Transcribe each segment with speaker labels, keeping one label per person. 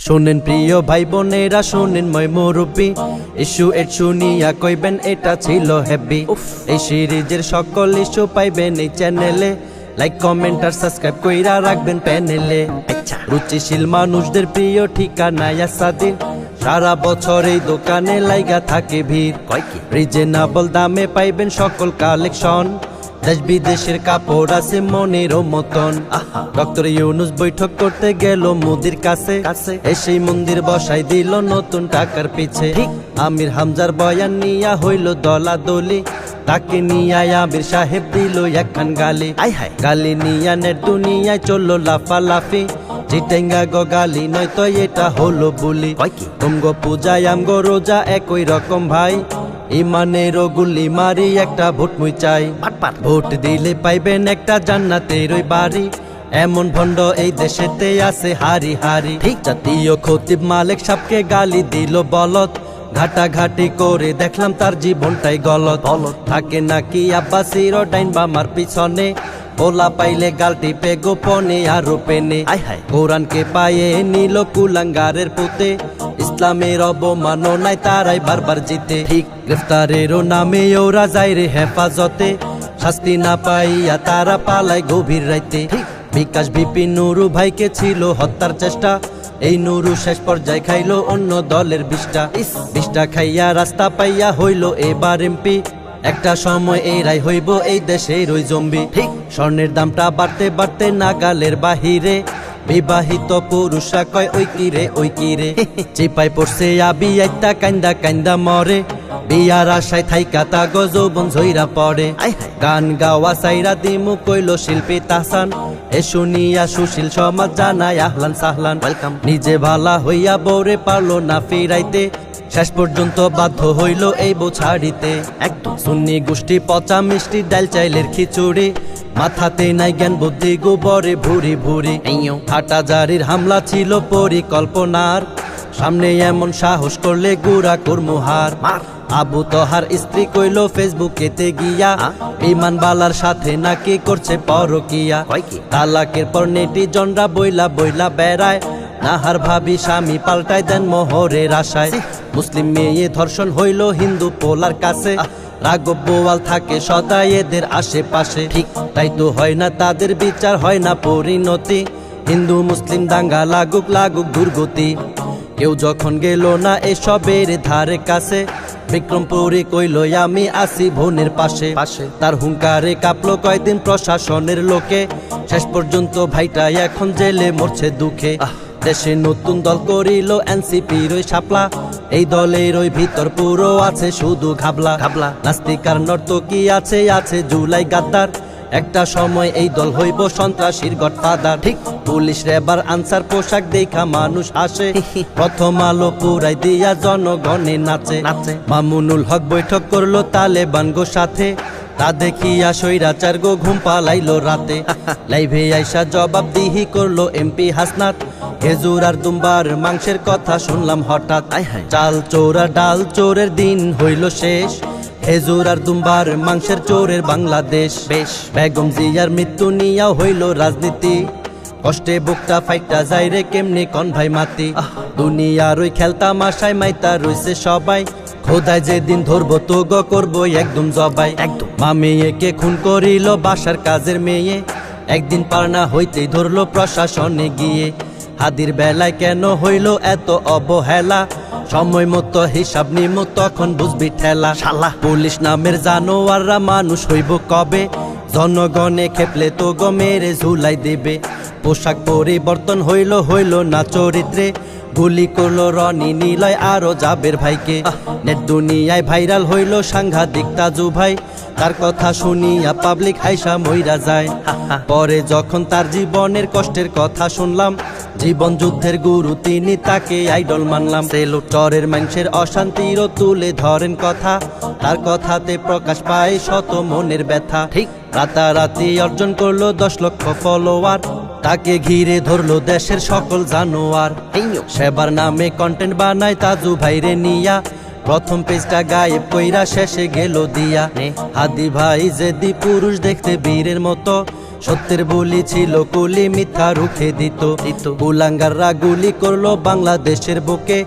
Speaker 1: শোনেন প্রিয় ভাই বোনেরা, শোনেন মই মুরব্বি, ইস্যু এর শুনিয়া কইবেন এটা ছিল হেভি। এই সিরিজের সকল ইস্যু পাইবেন এই চ্যানেলে, লাইক কমেন্ট আর সাবস্ক্রাইব কইরা রাখবেন প্যানেলে। রুচিশীল মানুষদের প্রিয় ঠিকানা ইয়াসাদিন, সারা বছর এই দোকানে লাইগা থাকে ভিড়। রিজনেবল দামে পাইবেন সকল কালেকশন, দেশ বিদেশের কাপড় আছে মনেরও মতন। ডক্টর ইউনুস বৈঠক করতে গেল মোদির কাছে, এসেই মন্দির বসাই দিল নতুন টাকার পিছে। আমির হামজার বয়ান নিয়া হইল দলাদলি, তাকে নিয়া আমির সাহেব দিল একখান গালি। গালি নিয়া নেট দুনিয়ায় চললো লাফালাফি, চিটেঙ্গা গো গালি নয়তো এটা হলো বুলি। তুমগো পূজায় আমগো রোজা একই রকম ভাই, ইমানেরও গুলি মারি একটা ভোট মুই চাই। ভোট দিলে পাইবেন একটা জান্নাতের ওই বাড়ি, এমন ভণ্ড এই দেশেতে আছে হারি হারি। জাতীয় খতিব মালিক সাহেবকে গালি দিল বলদ, ঘাটাঘাটি করে দেখলাম তার জীবনটাই গলত। থাকে নাকি আব্বাসির ডাইন বামার পিছনে, ওলা পাইলে গাল টিপে গোপনে আরো পেনে। কোরআনকে পায়ে নিল কুলাঙ্গারের পুতে, ইসলামের অবমাননায় তারাই বারবার জিতে। গ্রেফতারেরও নামে ওরা যায় রে হেফাজতে, শাস্তি না পাইয়া তারা পালায় গভীর রাইতে। বিকাশ ভিপি নুরু ভাইকে ছিল হত্যার চেষ্টা, এই নুরু শেষ পর্যায়ে খাইলো অন্য দলের বিষটা খাইয়া রাস্তা পাইয়া হইল এবার এমপি। একটা সময় এরাই হইব এই দেশের ওই জম্বি। স্বর্ণের দামটা বাড়তে বাড়তে নাগালের বাহিরে, বিবাহিত পুরুষরা কয় ওই কিরে ওই কিরে। চিপাই পড়ছে আবি একটা কান্দা কান্দা মরে, বিয়ার আশায় থাইকা তা গজবন ঝইরা পড়ে। গান গাওয়া সাইরা দিমু কইল শিল্পী তাহসান, এ শুনিয়া সুশীল সমাজ জানায় আহলান সাহলান। নিজে ভালা হইয়া বউরে পারলো না ফিরাইতে, শেষ পর্যন্ত বাধ্য হইল এই বউ ছাড়িতে। একদম সুন্নি গোষ্ঠী পচা মিষ্টি ডাল চাইলের খিচুড়ি, মাথাতে নাই জ্ঞান বুদ্ধি গোবরে ভুরি ভুরি। হাটাজারির হামলা ছিল পরিকল্পনার, সামনে এমন সাহস করলে গুড়া কর্মহার। আবু তহার স্ত্রী কইল ফেসবুকেতে গিয়া, বিমান বালার সাথে নাকি করছে পরকিয়া। তালাকের পর নেটিজনরা বইলা বইলা বেড়ায়, নাহার ভাবি স্বামী পাল্টাই দেন মোহরের আশায়। মুসলিম মেয়ে ধর্ষণ হইল হিন্দু পোলার কাছে, রাঘব বোয়াল থাকে সদা এদের আশেপাশে। তাই তো হয় না তাদের বিচার, হয় না পরিণতি, হিন্দু মুসলিম দাঙ্গা লাগুক লাগুক দুর্গতি। কেউ যখন গেল না এসবের ধারে কাছে, বিক্রমপুরে কইল আমি আসি বোনের পাশে। তার হুঙ্কারে কাঁপলো কয়দিন প্রশাসনের লোকে, শেষ পর্যন্ত ভাইটা এখন জেলে মরছে দুঃখে। দেশে নতুন দল করিল এনসিপির ওই শাপলা, এই দলের ওই ভিতর পুরো আছে শুধু ঘাবলা। নাস্তিক আর নর্তকী আছে আছে জুলাই গাদ্দার, একটা সময় এই দল হইব সন্ত্রাসীর গডফাদার। পুলিশ রেবার আনসার পোশাক দেখা মানুষ আসে, প্রথম আলো পুরাই দিয়া জনগণে নাচে। মামুনুল হক বৈঠক করলো তালেবান গো সাথে, তা দেখিয়া স্বৈরাচার গো ঘুম পালাইলো রাতে। লাইভে আইসা জবাব দিহি করলো এমপি হাসনাত, খেজুর আর দুম্বার মাংসের কথা শুনলাম হঠাৎ। চাল চোর আর ডাল চোরের দিন হইল শেষ, খেজুর আর দুম্বার মাংসের চোরের বাংলাদেশ। বেগম জিয়ার মৃত্যু নিয়া হইল রাজনীতি, কষ্টে বুকটা ফাইটা যায় রে কেমনে কন ভাই মাতি। দুনিয়ার ওই খেলতামাশায় মাইতা রইছে সবাই, খোদায় যেদিন ধরবো তো গো করবো একদম জবাই। মা মেয়েকে খুন করিল বাসার কাজের মেয়ে, একদিন পারনা হইতেই ধরলো প্রশাসনে গিয়ে। হাদির বেলায় কেন হইল এত অবহেলা, সময় মতো হিসাব নিমো তখন বুঝবি ঠেলা। পুলিশ নামের জানোয়াররা মানুষ হইব কবে, জনগণে খেপলে তো গো মেরে ঝুলাই দেবে। পোশাক পরিবর্তন হইল হইল না চরিত্রে, গুলি করলো রনি নিলয় আরো জাবের ভাইকে। নেট দুনিয়ায় ভাইরাল হইল সাংঘাতিক তাজু ভাই, তার কথা শুনিয়া পাবলিক হাইসা মইরা যায়। পরে যখন তার জীবনের কষ্টের কথা শুনলাম, জীবন যুদ্ধের গুরু তিনি, তাকে আইডল মানলাম। চরের মানুষের অশান্তিরও তুলে ধরেন কথা, তার কথাতে প্রকাশ পায় শত মনের ব্যথা। রাতারাতি অর্জন করলো 10 লক্ষ ফলোয়ার, তাকে ঘিরে ধরলো দেশের সকল জানোয়ার। সেবার নামে কন্টেন্ট বানায় তাজু ভাইরে নিয়া, প্রথম পেজটা গায়েব কইরা শেষে গেল দিয়া। হাদি ভাই জেদি পুরুষ দেখতে বীরের মতো, সত্যের বুলি ছিল কুলি, মিথ্যা রুখে দিত কুলাঙ্গাররা গুলি করলো বাংলাদেশের বুকে,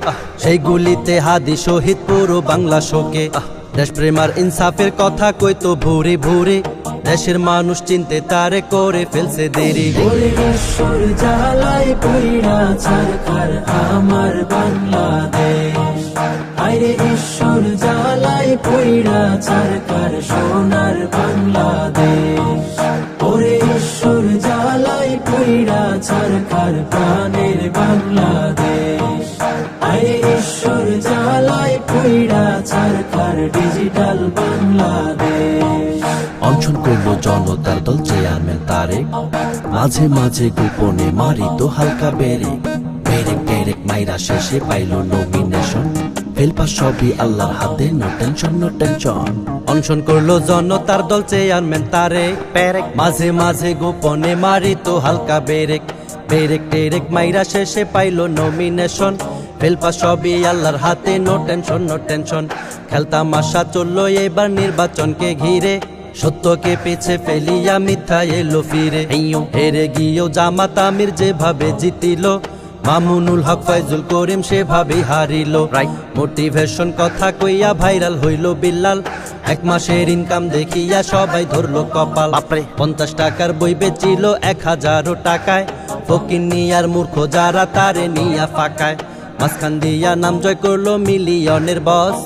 Speaker 1: সেই গুলিতে হাদি শহীদ পুরো বাংলা শোকে। দেশপ্রেম আর ইনসাফের কথা কইতো ভুরি ভুরি, দেশের মানুষ চিনতে তারে করে ফেলছে দেরি।
Speaker 2: ঈশ্বর জ্বালায় পইড়া ছারখার আমার বাংলাদেশ, আরে ঈশ্বর জ্বালায় পইড়া ছারখার সোনার বাংলাদেশ। ওরে ঈশ্বর জ্বালায় পইড়া ছারখার প্রাণের বাংলাদেশ, আরে ঈশ্বর জ্বালায় পইড়া ছারখার ডিজিটাল বাংলাদেশ।
Speaker 1: অনশন করলো জনতার দল চেয়ারম্যান তারেক, মাঝে মাঝে গোপনে মারিত হালকা বেরেক, বেরেক টেরেক মাইরা শেষে পাইলো নমিনেশন, ফেলপা সবই আল্লাহর হাতে, নো টেনশন নো টেনশন। অনশন করলো জনতার দল চেয়ারম্যান তারেক, মাঝে মাঝে গোপনে মারিত হালকা বেরেক, বেরেক টেরেক মাইরা শেষে পাইলো নমিনেশন, ফেলপা সবই আল্লাহর হাতে, নো টেনশন নো টেনশন। খেলতামাশা চললো এবার নির্বাচনকে ঘিরে, সত্যকে পিছে ফেলিয়া মিথ্যা এলো ফিরে। হেরে গিয়েও জামাত আমির যেভাবে জিতিল, মামুনুল হক ফয়জুল করিম সেভাবে হারিল। মোটিভেশন কথা কইয়া ভাইরাল হইল বিল্লাল, এক মাসের ইনকাম দেখিয়া সবাই ধরলো কপাল। 50 টাকার বই বেচিল 1000 টাকায়, ফকিন্নি আর মূর্খ যারা তারে নিয়া ফাঁকায়। মাঝখান দিয়া নাম জয় করলো মিলিয়নের বস,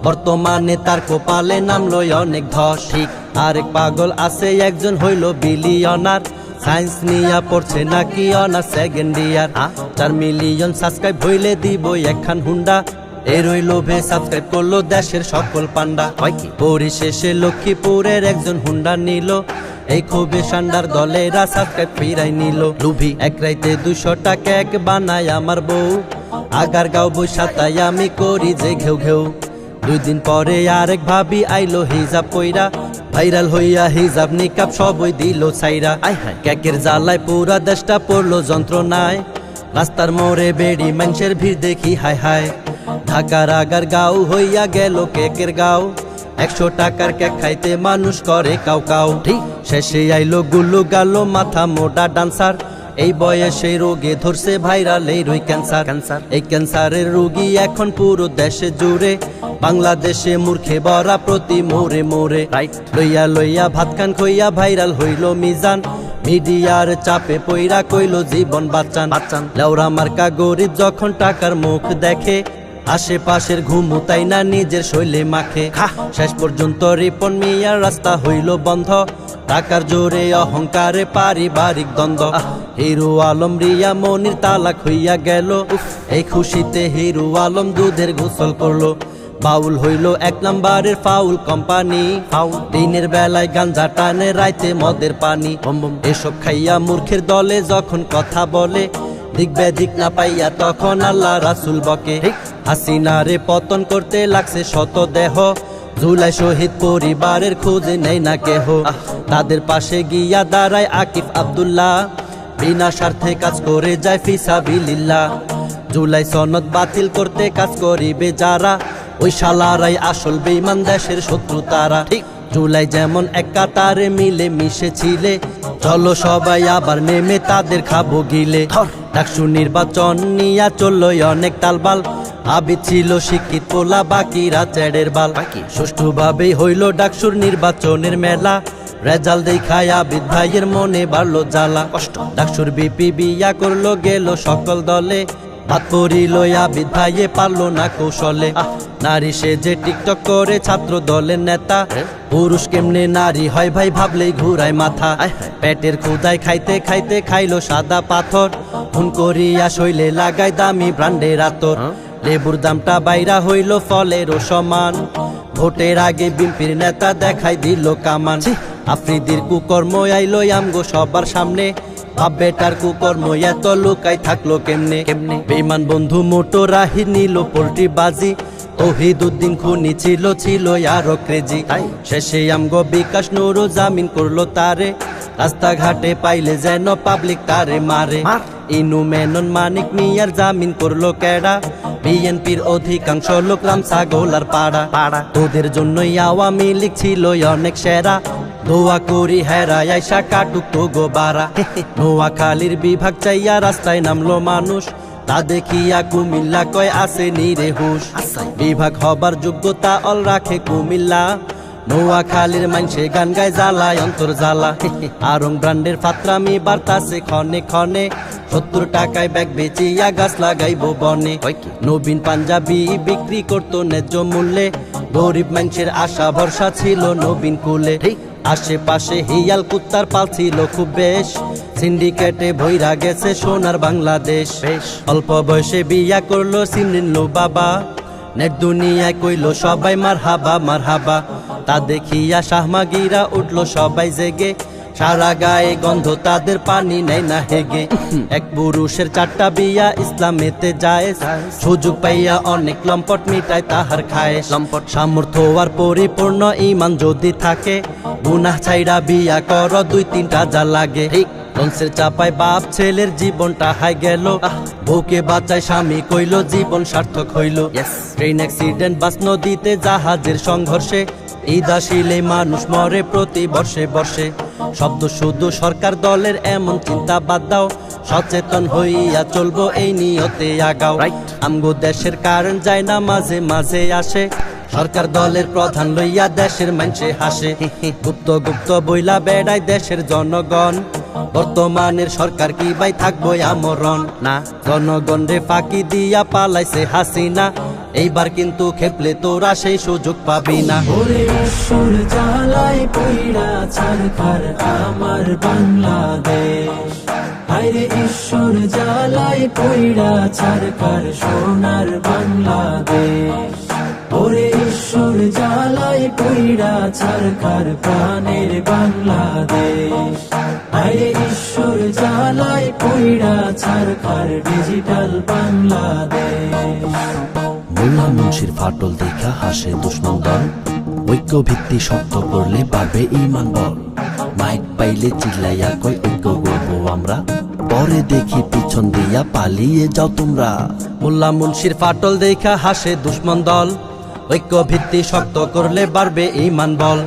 Speaker 1: বর্তমানে তার কপালে নামলো অনেক ধস। ঠিক আরেক পাগল আছে একজন হইল বিলিয়নার, সায়েন্স নিয়া পড়ছে নাকি honour second year. 4 million subscribe হইলে দিব একখান হুন্ডা, এরই লোভে সাবস্ক্রাইব করলো দেশের সকল পান্ডা। পরিশেষে লক্ষ্মীপুরের একজন হুন্ডা নিল, এই খুবই সান্ডার দলেরা সাবস্ক্রাইব ফিরাই নিল। লুভি এক রাইতে 200 টাকা এক বানায় আমার বউ, আগার গাও বৈশা তাই আমি করি যে ঘেউ ঘেউ। 2 দিন পরে আরেক ভাবি আইলো হিজাব কইরা, ভাইরাল হইয়া হিজাব নিকাব সবই দিল ছাইরা। কেকের জ্বালায় পুরা দেশটা পড়লো যন্ত্রণায়, রাস্তার মোড়ে বেড়ি মানুষের ভিড় দেখি হায় হায়। ঢাকার আগার গাও হইয়া গেল কেকের গাও, 100 টাকার কেক খাইতে মানুষ করে কাউ কাউ। শেষে আইলো গুল্লু গালো মাথা মোটা ডান্সার, এই বয়সে রোগে ধরছে ভাইরাল এই রুই ক্যান্সার। এই ক্যান্সারের রোগী এখন পুরো দেশে জুড়ে, বাংলাদেশে মূর্খে ভরা প্রতি মোড়ে মোড়ে। লইয়া লইয়া ভাত খান খইয়া ভাইরাল হইল মিজান, মিডিয়ার চাপে পইরা কইলো জীবন বাঁচান। লেওরা মার্কা গরিব যখন টাকার মুখ দেখে, আশেপাশের ঘুমু তাই না নিজের শৈলে মাখে। শেষ পর্যন্ত রিপন মিয়ার রাস্তা হইল বন্ধ, টাকার জোরে অহংকারে পারিবারিক দ্বন্দ্ব। হিরো আলম রিয়া মনির তালাক হইয়া গেল, এই খুশিতে হিরো আলম দুধের গোসল করলো। বাউল হইল 1 নম্বরের ফাউল কোম্পানি, দিনের বেলায় গাঞ্জা টানে রাইতে মদের পানি। এসব খাইয়া মূর্খের দলে যখন কথা বলে, দিক বেদিক না পাইয়া তখন আল্লাহ রাসুল বকে। হাসিনারে পতন করতে লাগছে শত দেহ, জুলাই শহীদ পরিবারের খোঁজে নেই না কেহ। তাদের পাশে গিয়া দাঁড়ায় আকিফ আব্দুল্লাহ, বিনা স্বার্থে কাজ করে যায় ফিসাবিলিল্লাহ। জুলাই সনদ বাতিল করতে কাজ করিবে যারা, ওই শালারাই আসল বেঈমান দেশের শত্রু তারা। জুলাই যেমন এক কাতারে মিলে মিশে ছিলে, চলো সবাই আবার নেমে তাদের খাবো গিলে। ডাকসু নির্বাচন নিয়া চললো অনেক তালবাল, আবিদ ছিল শিক্ষিত পোলা বাকিরা চ্যাডের বাল। সুষ্ঠুভাবেই হইল ডাকসুর নির্বাচনের মেলা, রেজাল্ট দেখায় আবিদ ভাইয়ের মনে বাড়লো জ্বালা। ডাকসুর বিপি বিয়া করলো গেল সকল দলে, বাদ পড়িল আবিদ ভাইয়ে পারলো না কৌশলে। নারী সে যে টিকটক করে ছাত্র দলের নেতা, পুরুষ কেমনে নারী হয় ভাই ভাবলেই ঘুরায় মাথা। পেটের ক্ষুদায় খাইতে খাইতে খাইলো সাদা পাথর, খুন করিয়া শৈলে লাগায় দামি ব্র্যান্ডের আতর। লেবুর দামটা বাইরা হইল ফলেরও সমান, ভোটের আগে বিএনপির নেতা দেখাই দিল কামান। আফ্রিদির কুকর্ম আইলো আমগো সবার সামনে, বাপ বেটার কুকর্ম এত লুকাই থাকলো কেমনে। বেঈমান বন্ধু মোটো রাহি নিল পোল্ট্রি বাজি, তৌহিদুদ্দিন খুনি ছিল আরো ক্রেজি। শেষে আমগো বিকাশ নুরু জামিন করলো তারে, রাস্তাঘাটে পাইলে যেন পাবলিক তারে মারে। ইনু মেনন মানিক মিয়ার জামিন করলো কেডা, বিএনপির অধিকাংশ লোক রামসাগোলার পাড়া। তোদের জন্যই আওয়ামী লীগ ছিল অনেক সেরা, দোয়া করি হেরাই আইসা কাটুক তো গোবারা নোয়াখালীর বিভাগ চাইয়া রাস্তায় নামলো মানুষ তা দেখিয়া কুমিল্লা কয় আসে নিরে হুশ বিভাগ হবার যোগ্যতা অল রাখে কুমিল্লা নোয়াখালীর মানসে গান গায় জ্বালায় অন্তর জ্বালা আরং ব্র্যান্ডের ফাত্রামি বার্তাছে ক্ষণে ক্ষণে 70 টাকায় ব্যাগ বেচিয়া গাছ লাগাইবো বনে নবীন পাঞ্জাবি বিক্রি করতো ন্যায্য মূল্যে গরিব মানুষের আশা ভরসা ছিল নবীন কুলে আশেপাশে হিয়াল কুত্তার পাল ছিল খুব বেশ সিন্ডিকেটে ভৈরা গেছে সোনার বাংলাদেশ অল্প বয়সে বিয়া করলো সিমরিন লো বাবা নেট দুনিয়ায় কইলো সবাই মারহাবা তা দেখিয়া শাহমাগিরা উঠলো সবাই জেগে সারা গায়ে গন্ধ তাদের পানি নেই না হেগে এক পুরুষের 4টা বিয়া ইসলামেতে যায় সুযোগ পাইয়া অনেক লম্পট মিটায় তাহার খায় লম্পট সামর্থ্য আর পরিপূর্ণ ঈমান যদি থাকে গুনাহ ছাইরা বিয়া কর 2-3টা যা লাগে লঞ্চের চাপায় বাপ ছেলের জীবনটা হাই গেল বউকে বাঁচায় স্বামী কইলো জীবন সার্থক হইল ট্রেন অ্যাক্সিডেন্ট বাস নদীতে জাহাজের সংঘর্ষে ঈদ আসিলে মানুষ মরে প্রতি বর্ষে শব্দ শুধু সরকার দলের এমন চিন্তা বাদ দাও সচেতন হইয়া চলবো এই নিয়তে আগাও আমগো দেশের কারণ যায় না মাঝে মাঝে আসে সরকার দলের প্রধান লইয়া দেশের মানুষে হাসে গুপ্ত বইলা বেড়ায় দেশের জনগণ বর্তমানের সরকার কি ভাই থাকবো আমরণ না জনগণ রে ফাঁকি দিয়া পালাইছে হাসিনা এইবার কিন্তু খেপলে তোরা সেই সুযোগ পাবি না
Speaker 2: ওরে ঈশ্বর জ্বালায় পইড়া ছারখার আমার বাংলাদেশ হায়রে ঈশ্বর জ্বালায় পইড়া ছারখার সোনার বাংলাদেশ ওরে ঈশ্বর জ্বালায় পইড়া ছারখার প্রাণের বাংলাদেশ হায়রে ঈশ্বর জ্বালায় পইড়া ছারখার ডিজিটাল বাংলাদেশ
Speaker 1: মোল্লা মুন্সির ফাটল দেখা হাসে দুশ্মন দল ঐক্য ভিত্তি শক্ত করলে পাবে ঈমান বল মাইক পাইলে চিল্লাইয়া কই ঐক্য করবো আমরা পরে দেখি পিছন দিয়া পালিয়ে যাও তোমরা মোল্লা মুন্সির ফাটল দেখা হাসে দুশ্মন দল ঐক্য ভিত্তি শক্ত করলে বাড়বে ঈমান বল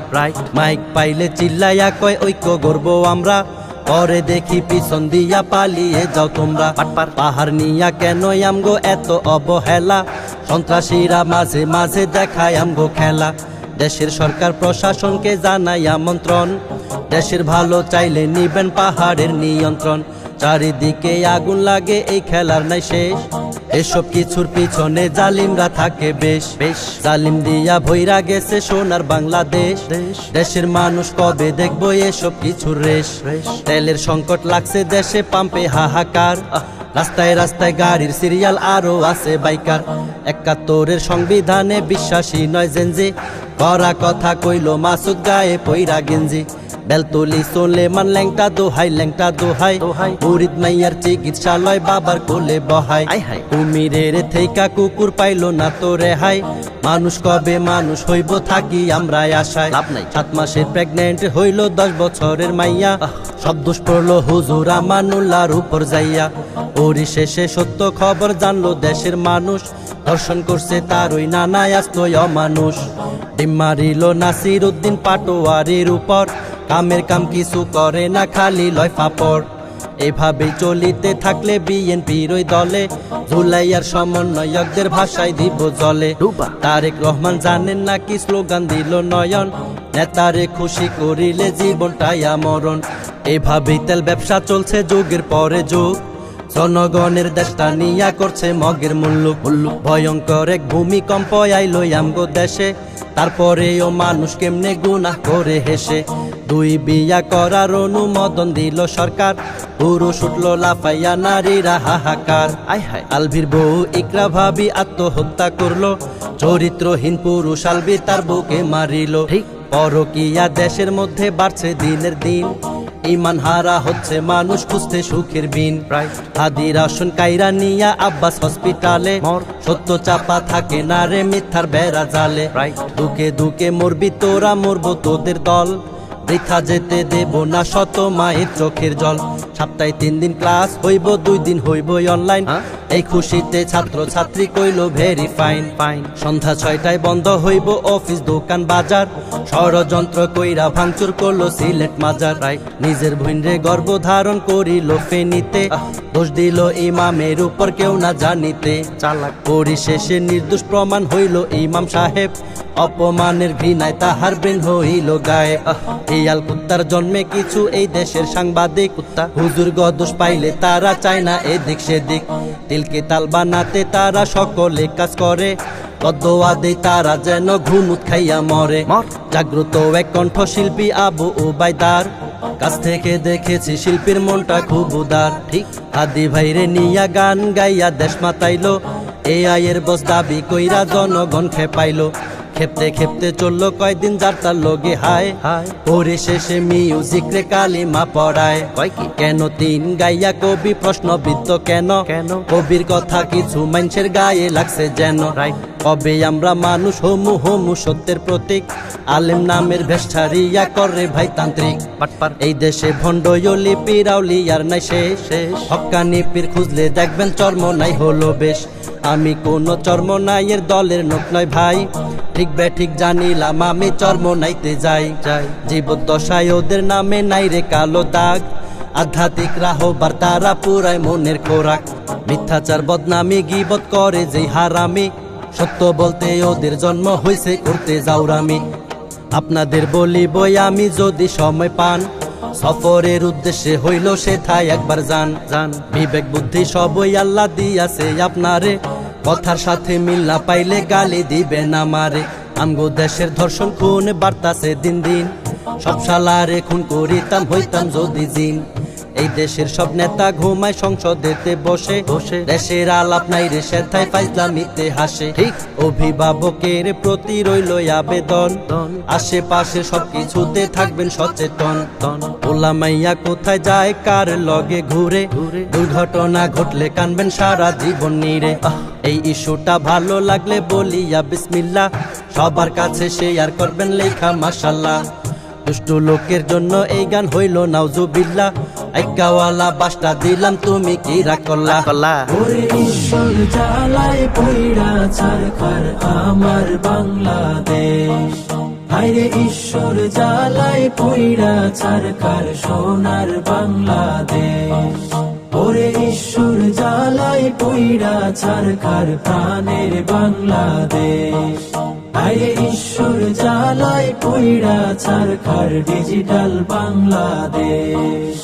Speaker 1: মাইক পাইলে চিল্লাইয়া কয় ঐক্য করবো আমরা পরে দেখি পিছন দিয়া পালিয়ে যাও তোমরা পাহাড় নিয়া কেন আমগো এত অবহেলা সন্ত্রাসীরা মাঝে মাঝে দেখায় আমগো খেলা দেশের সরকার প্রশাসনকে জানাই আমন্ত্রণ দেশের ভালো চাইলে নিবেন পাহাড়ের নিয়ন্ত্রণ চারিদিকে আগুন লাগে এই খেলার নাই শেষ এসব কিছুর পিছনে জালিমরা থাকে বেশ জালিম দিয়া ভইরা গেছে সোনার বাংলাদেশ দেশের মানুষ কবে দেখবো এসব কিছুর রেশ তেলের সংকট লাগছে দেশে পাম্পে হাহাকার রাস্তায় রাস্তায় গাড়ির সিরিয়াল আরো আছে বাইকার 71-এর সংবিধানে বিশ্বাসী নয় জেনজি করা কথা কইলো মাসুদ গায়ে পইরা গেঞ্জি বেলতলি সোলেমান ল্যাংটা দোহাই মুরিদ মাইয়ার চিকিৎসালয় বাবার কোলে বহাই কুমিরের থেইকা কুকুর পাইলো না তো রেহাই মানুষ কবে মানুষ হইব থাকি আমরা আশায় 7 মাসের প্রেগনেন্ট হইল 10 বছরের মাইয়া সব দোষ পড়লো হুজুর আমানুল্লাহর উপর যাইয়া পরিশেষে সত্য খবর জানলো দেশের মানুষ ধর্ষণ করছে তার ওই নানায় আসতো অমানুষ ডিম মারিল নাসির উদ্দিন পাটোয়ারির উপর কামের কাম কিছু করে না খালি লয় ফাপড় এভাবেই চলিতে থাকলে বিএনপির ওই দলে জুলাইয়ার সমন্বয়কদের ভাষায় দিব জলে তারেক রহমান জানেন নাকি স্লোগান দিল নয়ন নেতারে খুশি করিলে জীবনটাই আমরণ এভাবেই তেল ব্যবসা চলছে যুগের পরে যুগ জনগণের দেশটা নিয়া করছে মগের মুল্লুক ভয়ঙ্কর এক ভূমিকম্প আইলো আমগো দেশে তারপরেও মানুষ কেমনে গুনাহ করে হেসে 2 বিয়া করার অনুমোদন দিল সরকার পুরুষ উঠলো লাফাইয়া নারীরা হাহাকার আলভির বউ ইকরা ভাবি আত্মহত্যা করলো চরিত্রহীন পুরুষ আলভি তার বউকে মারিল পরকিয়া দেশের মধ্যে বাড়ছে দিনের দিন ঈমান হারা হচ্ছে মানুষ খুঁজতে সুখের বিন হাদির আসন কাইরা নিয়া আব্বাস হসপিটালে সত্য চাপা থাকে না রে মিথ্যার বেড়া জালে দুকে মরবি তোরা মরবো তোদের দল বৃথা যেতে দেব না শত মায়ের চোখের জল সপ্তাহে 3 দিন ক্লাস হইব 2 দিন হইব অনলাইন এই খুশিতে ছাত্র ছাত্রী কইল ভেরি ফাইন ফাইন। সন্ধ্যা 6টায় বন্ধ হইব অফিস দোকান বাজার, ষড়যন্ত্র কইরা ভাঙচুর করলো সিলেট মাজার। নিজের ভুইনরে গর্ব ধারণ করিল ফেনীতে, দোষ দিল ইমামের উপর কেউ না জানিতে। চালাক পরিশেষে নির্দোষ প্রমাণ হইল ইমাম সাহেব, অপমানের ঘৃণায় তাহার ব্রেন হইল গায়েব। এই আল কুত্তার জন্মে কিছু এই দেশের সাংবাদিক, কুত্তা হুজুর গদোষ পাইলে তারা চায় না এদিক সেদিক। তিলকে তাল বানাতে তারা সকলে কাজ করে, কদোয়া দেই তারা যেন ঘুমুত খাইয়া মরে। জাগ্রত এক কণ্ঠশিল্পী আবু উবাইদার, কাছ থেকে দেখেছি শিল্পীর মনটা খুব উদার। ঠিক হাদি ভাইরে নিয়া গান গাইয়া দেশ মাতাইলো, AI এর বস দাবি কইরা জনগণ খেপাইলো। খেপতে খেপতে চললো কয়দিন যার তার লগে হায় হায়, পরিশেষে মিউজিক রে কালিমা পড়ায়। কেন তিন গাইয়া কবি প্রশ্নবিদ্ধ কেন, কবির কথা কিছু মানুষের গায়ে লাগছে যেন। কবে আমরা মানুষ হমু হমু সত্যের প্রতীক, আলেম নামের ভেষ ছাড়িয়া করে ভাই তান্ত্রিক। এই দেশে ভণ্ডয়লি পিরাউলি আর নাই শেষ, হক্কানি পীর খুঁজলে দেখবেন চর্ম নাই হলো বেশ। আমি কোন চর্ম নাইয়ের দলের নোক নয় ভাই, ঠিক বে ঠিক জানিলাম আমি চর্ম নাইতে যাই। জীবদ্দশায় ওদের নামে নাই রে কালো দাগ, আধ্যাত্মিক রাহবার তারা পুরাই মনের খোরাক। মিথ্যাচার বদনামি গীবত করে যে হারামি, সত্য বলতে ওদের জন্ম হইছে করতে যাওরামি। আপনাদের বলিব আমি যদি সময় পান, সফরের উদ্দেশ্যে হইল সেথায় একবার যান। বিবেক বুদ্ধি সবই আল্লাহ দিয়াছে আপনারে, কথার সাথে মিল না পাইলে গালি দিবেন আমারে। আমগো দেশের ধর্ষণ খুন বাড়তাছে দিন দিন, সব শালারে খুন করিতাম হইতাম যদি জিন। এই দেশের সব নেতা ঘুমায় সংসদেতে বসে বসে, দেশের আলাপ নাই রে সেথায় ফাইজলামিতে হাসে। ঠিক অভিভাবকের প্রতি রইল আবেদন, আশেপাশে সবকিছুতে থাকবেন সচেতন। ওলা মাইয়া কোথায় যায় কার লগে ঘুরে, দুর্ঘটনা ঘটলে কানবেন সারা জীবন নিরে। এই ইস্যুটা ভালো লাগলে বলিয়া বিসমিল্লাহ, সবার কাছে শেয়ার করবেন লেখা মাশাআল্লাহ। দুষ্ট লোকের জন্য এই গান হইল নাউজুবিল্লাহ, আইকাওয়ালা বাসটা দিলাম তুমি কি রাগ করলা।
Speaker 2: ওরে ঈশ্বর জ্বালায় পইড়া ছারখার আমার বাংলাদেশ, হায়রে ঈশ্বর জ্বালায় পইড়া ছারখার সোনার বাংলাদেশ। ওরে ঈশ্বর জ্বালায় পইড়া ছারখার প্রাণের বাংলাদেশ, হায়রে ঈশ্বর জ্বালায় পইড়া ছারখার ডিজিটাল বাংলাদেশ।